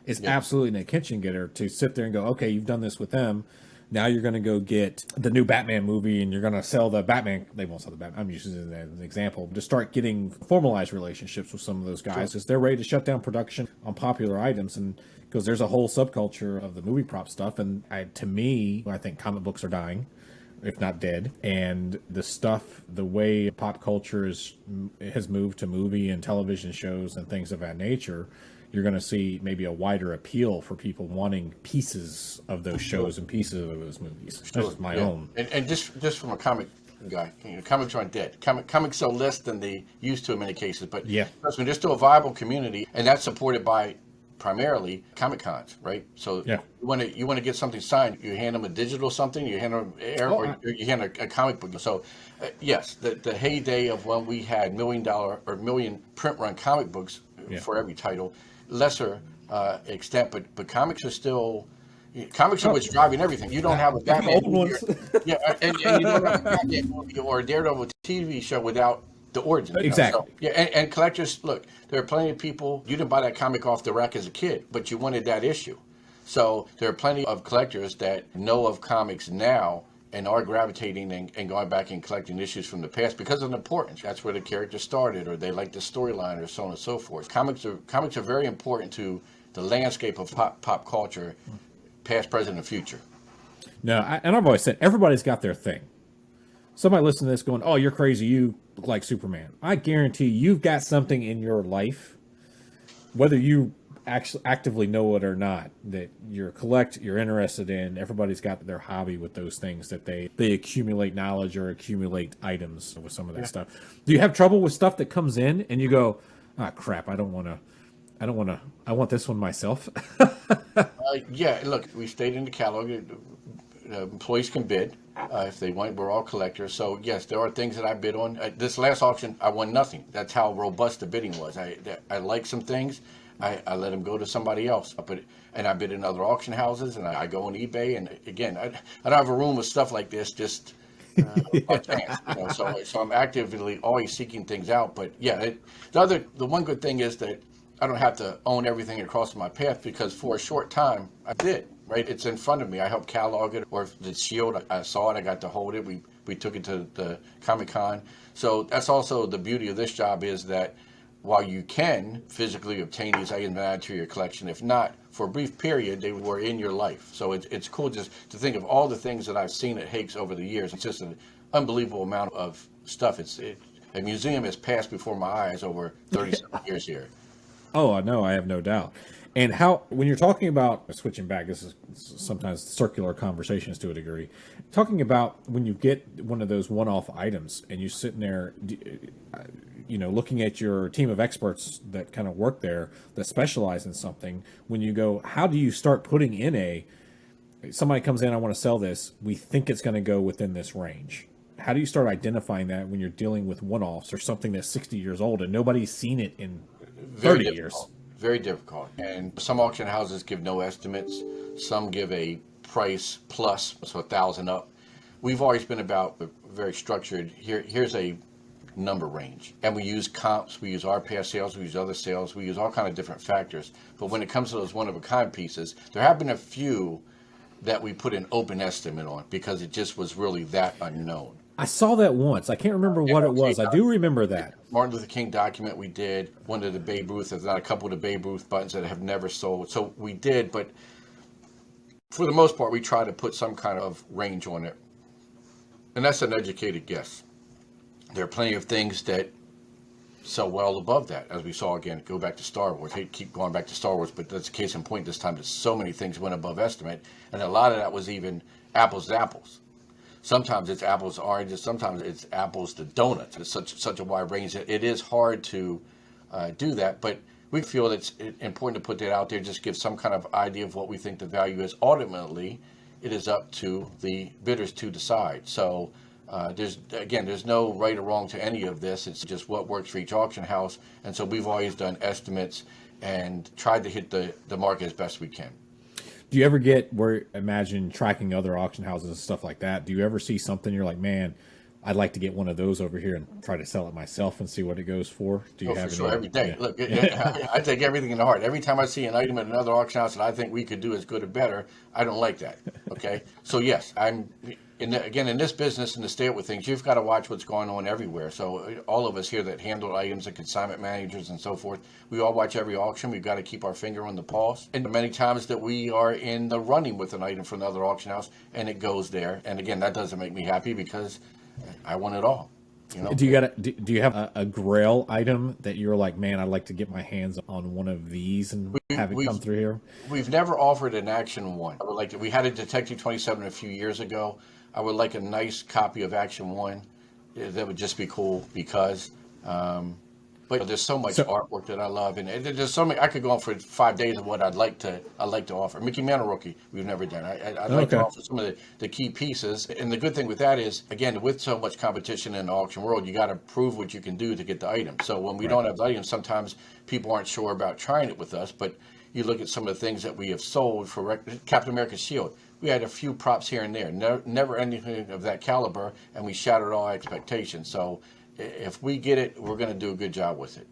[SPEAKER 1] It's absolutely an attention getter to sit there and go, okay, you've done this with them. Now you're going to go get the new Batman movie and you're going to sell the Batman. They won't sell the Batman. I'm using that as an example. To start getting formalized relationships with some of those guys as they're ready to shut down production on popular items. And because there's a whole subculture of the movie prop stuff. And to me, I think comic books are dying, if not dead. And the stuff, the way pop culture has moved to movie and television shows and things of that nature, you're going to see maybe a wider appeal for people wanting pieces of those shows and pieces of those movies. That's my own.
[SPEAKER 2] And just from a comic guy, comics aren't dead. Comics sell less than they used to in many cases, but trust me, there's still a viable community, and that's supported by primarily Comic Cons, right? So you want to get something signed, you hand them a digital something, you hand them or you hand a comic book. So yes, the heyday of when we had $1 million or million print run comic books for every title. Lesser extent, but comics are still. Comics are what's driving everything. You don't have a Batman movie, and you don't have a Batman movie or a Daredevil TV show without the origin.
[SPEAKER 1] Exactly.
[SPEAKER 2] So, and collectors, look, there are plenty of people. You didn't buy that comic off the rack as a kid, but you wanted that issue. So there are plenty of collectors that know of comics now and are gravitating and going back and collecting issues from the past because of the importance. That's where the character started, or they like the storyline, or so on and so forth. Comics are very important to the landscape of pop culture, past, present, and future.
[SPEAKER 1] No, and I've always said everybody's got their thing. Somebody listening to this going, oh, you're crazy, you look like Superman. I guarantee you've got something in your life, whether you actually actively know it or not, that you're interested in. Everybody's got their hobby with those things that they accumulate knowledge or accumulate items with some of that stuff. Do you have trouble with stuff that comes in and you go, ah, crap, I want this one myself?
[SPEAKER 2] Look, we stayed in the catalog. Employees can bid if they want. We're all collectors. So yes, there are things that I bid on. This last auction, I won nothing. That's how robust the bidding was. I like some things. I let them go to somebody else. And I bid in other auction houses, and I go on eBay. And again, I don't have a room with stuff like this just by chance. So I'm actively always seeking things out. But yeah, the one good thing is that I don't have to own everything across my path, because for a short time I did. Right, it's in front of me. I helped catalog it, or the Shield. I saw it. I got to hold it. We took it to the Comic Con. So that's also the beauty of this job, is that while you can physically obtain these items and add to your collection, if not for a brief period, they were in your life. So it's cool just to think of all the things that I've seen at Hakes over the years. It's just an unbelievable amount of stuff. A museum has passed before my eyes over 37 years here.
[SPEAKER 1] Oh, no, I have no doubt. And when you're talking about switching back, this is sometimes circular conversations to a degree. Talking about when you get one of those one-off items and you're sitting there, looking at your team of experts that kind of work there, that specialize in something. When you go, how do you start putting in somebody comes in, I want to sell this. We think it's going to go within this range. How do you start identifying that when you're dealing with one-offs or something that's 60 years old and nobody's seen it in 30 years?
[SPEAKER 2] Very difficult. And some auction houses give no estimates. Some give a price plus, so 1,000 up. We've always been about very structured. Here's a number range. And we use comps, we use our past sales, we use other sales, we use all kind of different factors. But when it comes to those one-of-a-kind pieces, there have been a few that we put an open estimate on because it just was really that unknown.
[SPEAKER 1] I saw that once. I can't remember what it was. I do remember that.
[SPEAKER 2] Martin Luther King document we did. One of the Babe Ruth, there's not a couple of the Babe Ruth buttons that have never sold. So we did, but For the most part, we try to put some kind of range on it. And that's an educated guess. There are plenty of things that sell well above that, as we saw again. Go back to Star Wars. Hate to keep going back to Star Wars, but that's a case in point this time that so many things went above estimate. And a lot of that was even apples to apples. Sometimes it's apples to oranges. Sometimes it's apples to donuts. It's such a wide range that it is hard to do that. But we feel it's important to put that out there, just give some kind of idea of what we think the value is. Ultimately, it is up to the bidders to decide. So there's no right or wrong to any of this. It's just what works for each auction house. And so we've always done estimates and tried to hit the market as best we can.
[SPEAKER 1] Do you ever get imagine tracking other auction houses and stuff like that? Do you ever see something you're like, man, I'd like to get one of those over here and try to sell it myself and see what it goes for? Do you have
[SPEAKER 2] for sure, every day. Yeah. Look, I take everything in the heart. Every time I see an item at another auction house that I think we could do as good or better, I don't like that. Okay, so yes, in this business and to stay up with things, you've got to watch what's going on everywhere. So all of us here that handle items and consignment managers and so forth, we all watch every auction. We've got to keep our finger on the pulse. And many times that we are in the running with an item from another auction house and it goes there. And again, that doesn't make me happy because I want it all. You know?
[SPEAKER 1] Do you have a grail item that you're like, man, I'd like to get my hands on one of these and have it come through here?
[SPEAKER 2] We've never offered an Action 1. We had a Detective 27 a few years ago. I would like a nice copy of Action 1. That would just be cool because, but there's so much artwork that I love, and there's so many. I could go on for 5 days of what I'd like to offer. Mickey Mantle Rookie, we've never done. I'd like to offer some of the key pieces. And the good thing with that is, again, with so much competition in the auction world, you got to prove what you can do to get the item. So when we don't have the item, sometimes people aren't sure about trying it with us. But you look at some of the things that we have sold for Captain America's shield. We had a few props here and there, never anything of that caliber, and we shattered all expectations. So if we get it, we're going to do a good job with it.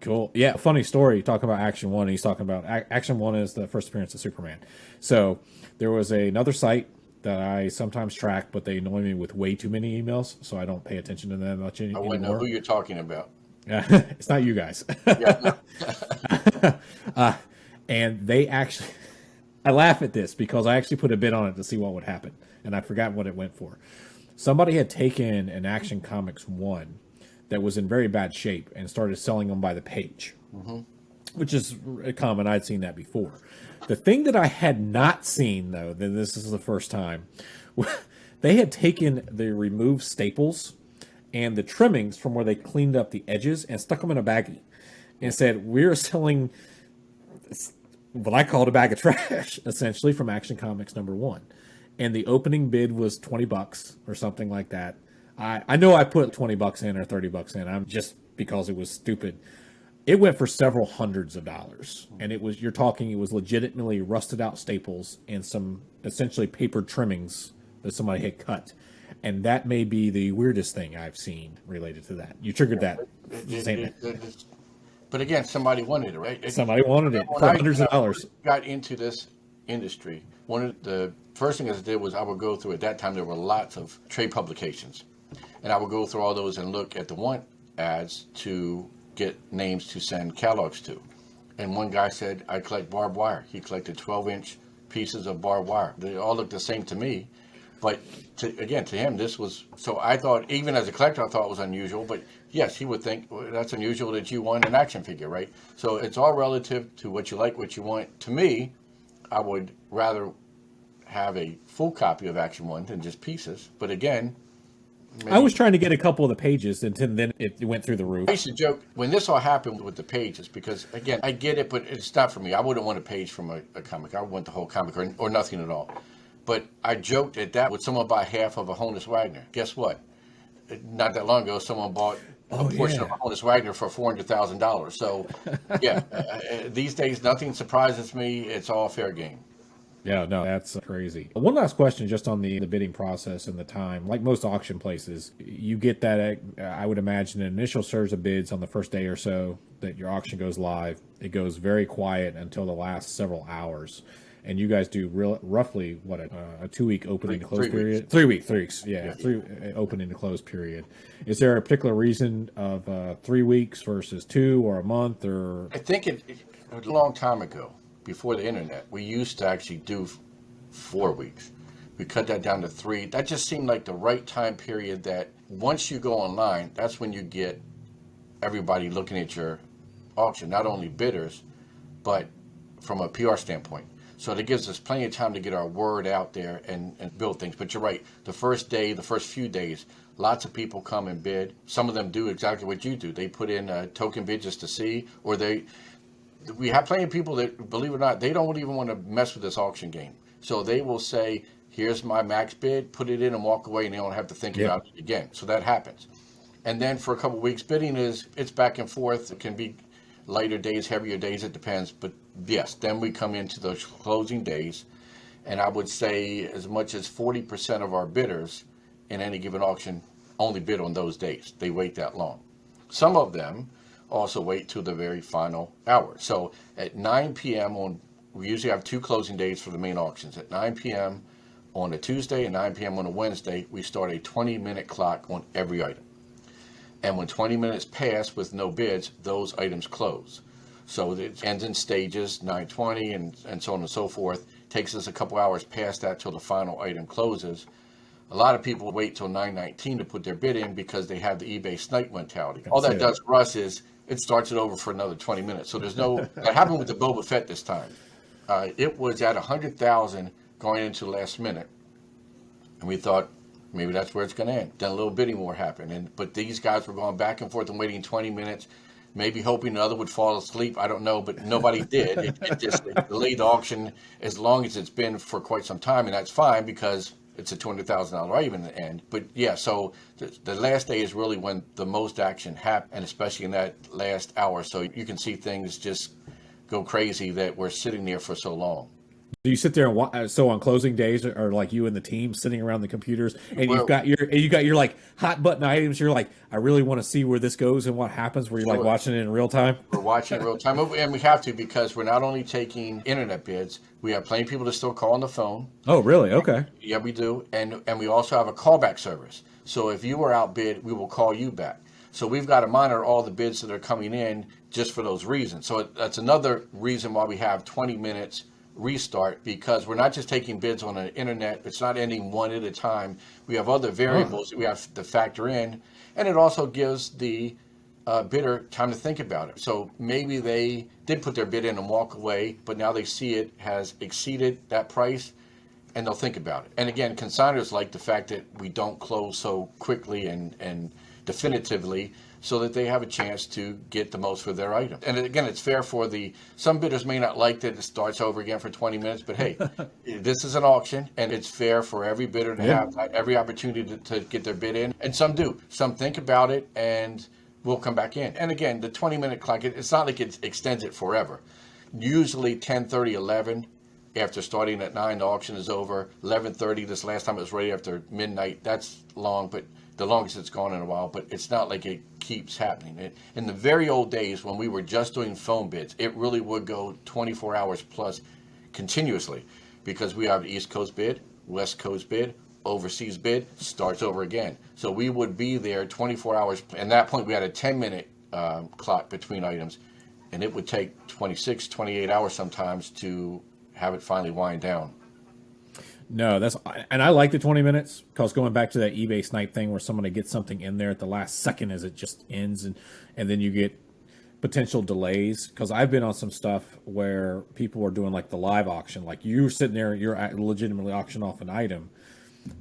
[SPEAKER 1] Cool. Yeah, funny story. Talking about Action 1, he's talking about Action 1 is the first appearance of Superman. So there was another site that I sometimes track, but they annoy me with way too many emails, so I don't pay attention to them much anymore.
[SPEAKER 2] I wouldn't know who you're talking about.
[SPEAKER 1] It's not you guys.
[SPEAKER 2] Yeah.
[SPEAKER 1] And they actually... I laugh at this because I actually put a bid on it to see what would happen, and I forgot what it went for. Somebody had taken an Action Comics 1 that was in very bad shape and started selling them by the page, which is common. I'd seen that before. The thing that I had not seen, though, that this is the first time, they had taken the removed staples and the trimmings from where they cleaned up the edges and stuck them in a baggie and said, we're selling what I called a bag of trash, essentially, from Action Comics #1. And the opening bid was $20 or something like that. I know I put $20 in or $30 in. I'm just because it was stupid. It went for several hundreds of dollars. And it was legitimately rusted out staples and some essentially paper trimmings that somebody had cut. And that may be the weirdest thing I've seen related to that. You triggered that.
[SPEAKER 2] But again, somebody wanted it, right?
[SPEAKER 1] Somebody wanted it for hundreds of dollars.
[SPEAKER 2] Got into this industry. One of the first things I did was I would go through, at that time there were lots of trade publications. And I would go through all those and look at the want ads to get names to send catalogs to. And one guy said, I collect barbed wire. He collected 12-inch pieces of barbed wire. They all looked the same to me. But to him, this was, so I thought, even as a collector, I thought it was unusual. But yes, he would think, well, that's unusual that you want an action figure, right? So it's all relative to what you like, what you want. To me, I would rather have a full copy of Action 1 than just pieces. But again,
[SPEAKER 1] I was trying to get a couple of the pages, and then it went through the roof.
[SPEAKER 2] I used to joke when this all happened with the pages, because again, I get it, but it's not for me. I wouldn't want a page from a comic. I would want the whole comic or nothing at all. But I joked at that, would someone buy half of a Honus Wagner? Guess what? Not that long ago, someone bought a portion of a Honus Wagner for $400,000. So, yeah, these days, nothing surprises me. It's all fair game.
[SPEAKER 1] Yeah, no, that's crazy. One last question just on the bidding process and the time. Like most auction places, you get that, I would imagine, an initial surge of bids on the first day or so that your auction goes live. It goes very quiet until the last several hours. And you guys do roughly, what, a 2-week opening to close period? 3 weeks, yeah. 3 opening to close period. Is there a particular reason of 3 weeks versus 2 or a month? Or
[SPEAKER 2] I think it was a long time ago, before the internet, we used to actually do 4 weeks. We cut that down to 3. That just seemed like the right time period, that once you go online, that's when you get everybody looking at your auction, not only bidders, but from a PR standpoint. So that gives us plenty of time to get our word out there and build things. But you're right, the first day, the first few days, lots of people come and bid. Some of them do exactly what you do. They put in a token bid just to see, or we have plenty of people that, believe it or not, they don't even want to mess with this auction game. So they will say, here's my max bid, put it in and walk away, and they don't have to think about it again. So that happens. And then for a couple of weeks, bidding it's back and forth. It can be lighter days, heavier days, it depends. But yes, then we come into those closing days, and I would say as much as 40% of our bidders in any given auction only bid on those days. They wait that long. Some of them also wait till the very final hour. So at 9 p.m. we usually have 2 closing days for the main auctions. At 9 p.m. on a Tuesday and 9 p.m. on a Wednesday, we start a 20-minute clock on every item. And when 20 minutes pass with no bids, those items close. So it ends in stages, 9:20 and so on and so forth. Takes us a couple hours past that till the final item closes. A lot of people wait till 9:19 to put their bid in because they have the eBay snipe mentality. All that does for us is it starts it over for another 20 minutes. So there's no, that happened with the Boba Fett this time. It was at 100,000 going into the last minute. And we thought, maybe that's where it's going to end. Then a little bidding war happened. But these guys were going back and forth and waiting 20 minutes, maybe hoping the other would fall asleep. I don't know, but nobody did. It just delayed the auction as long as it's been for quite some time. And that's fine because it's a $200,000 item in the end. But yeah, so the last day is really when the most action happened, and especially in that last hour. So you can see things just go crazy that we're sitting there for so long.
[SPEAKER 1] Do you sit there and watch, so on closing days, or like you and the team sitting around the computers, and you've got your like hot button items? You're like, I really want to see where this goes and what happens. Where you're like watching it in real time.
[SPEAKER 2] We're watching in real time, and we have to, because we're not only taking internet bids. We have plenty of people that still call on the phone.
[SPEAKER 1] Oh, really? Okay.
[SPEAKER 2] Yeah, we do, and we also have a callback service. So if you were outbid, we will call you back. So we've got to monitor all the bids that are coming in just for those reasons. So that's another reason why we have 20 minutes restart, because we're not just taking bids on the internet. It's not ending one at a time. We have other variables that we have to factor in, and it also gives the bidder time to think about it. So maybe they did put their bid in and walk away, but now they see it has exceeded that price, and they'll think about it. And again, consigners like the fact that we don't close so quickly and definitively, so that they have a chance to get the most for their item. And again, it's fair for some bidders may not like that it starts over again for 20 minutes, but hey, this is an auction, and it's fair for every bidder to have every opportunity to get their bid in. And some do. Some think about it and will come back in. And again, the 20-minute clock, it's not like it extends it forever. Usually 10:30, 11, after starting at 9, the auction is over. 11:30, this last time it was right after midnight. That's long, but the longest it's gone in a while, but it's not like it keeps happening. In the very old days when we were just doing phone bids, it really would go 24 hours plus continuously, because we have East Coast bid, West Coast bid, overseas bid, starts over again. So we would be there 24 hours. At that point, we had a 10-minute clock between items, and it would take 26, 28 hours sometimes to have it finally wind down.
[SPEAKER 1] No, and I like the 20 minutes, because going back to that eBay snipe thing where somebody gets something in there at the last second as it just ends, and then you get potential delays. Because I've been on some stuff where people are doing like the live auction, like you're sitting there, you're legitimately auctioning off an item,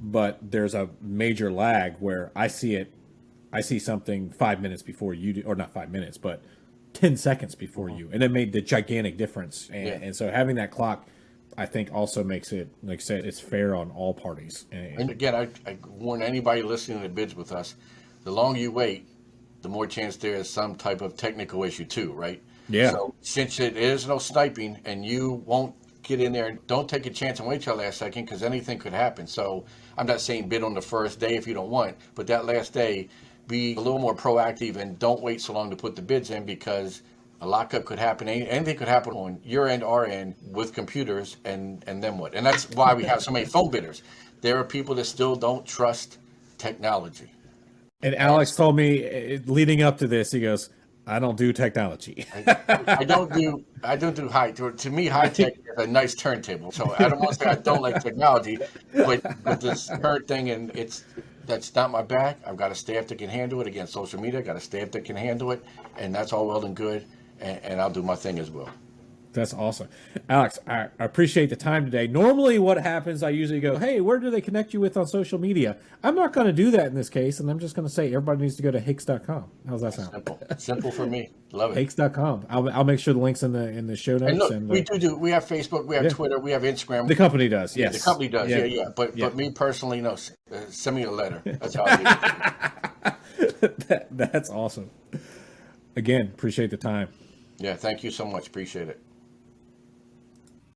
[SPEAKER 1] but there's a major lag where I see something 5 minutes before you do, or not 5 minutes, but 10 seconds before you, and it made the gigantic difference. And so having that clock, I think, also makes it, like I said, it's fair on all parties.
[SPEAKER 2] And again, I warn anybody listening to bids with us, the longer you wait, the more chance there is some type of technical issue too, right?
[SPEAKER 1] Yeah.
[SPEAKER 2] So since it is no sniping, and you won't get in there, don't take a chance and wait till the last second, because anything could happen. So I'm not saying bid on the first day if you don't want, but that last day, be a little more proactive and don't wait so long to put the bids in, because a lockup could happen. Anything could happen on your end, our end, with computers, and then what? And that's why we have so many phone bidders. There are people that still don't trust technology.
[SPEAKER 1] And Alex told me leading up to this, he goes, I don't do technology.
[SPEAKER 2] I don't do high. To me, high tech is a nice turntable. So I don't want to say I don't like technology, but this current thing and that's not my bag. I've got a staff that can handle it. Again, social media, I've got a staff that can handle it, and that's all well and good. And I'll do my thing as well.
[SPEAKER 1] That's awesome. Alex, I appreciate the time today. Normally what happens, I usually go, hey, where do they connect you with on social media? I'm not going to do that in this case, and I'm just going to say everybody needs to go to Hakes.com. How's that sound?
[SPEAKER 2] Simple for me. Love it.
[SPEAKER 1] Hakes.com. I'll make sure the link's in the show notes.
[SPEAKER 2] And look, we have Facebook, we have Twitter, we have Instagram.
[SPEAKER 1] The company does, yes.
[SPEAKER 2] The company does, yeah. But me personally, no. Send me a letter. That's how I do it.
[SPEAKER 1] That's awesome. Again, appreciate the time.
[SPEAKER 2] Yeah, thank you so much. Appreciate it.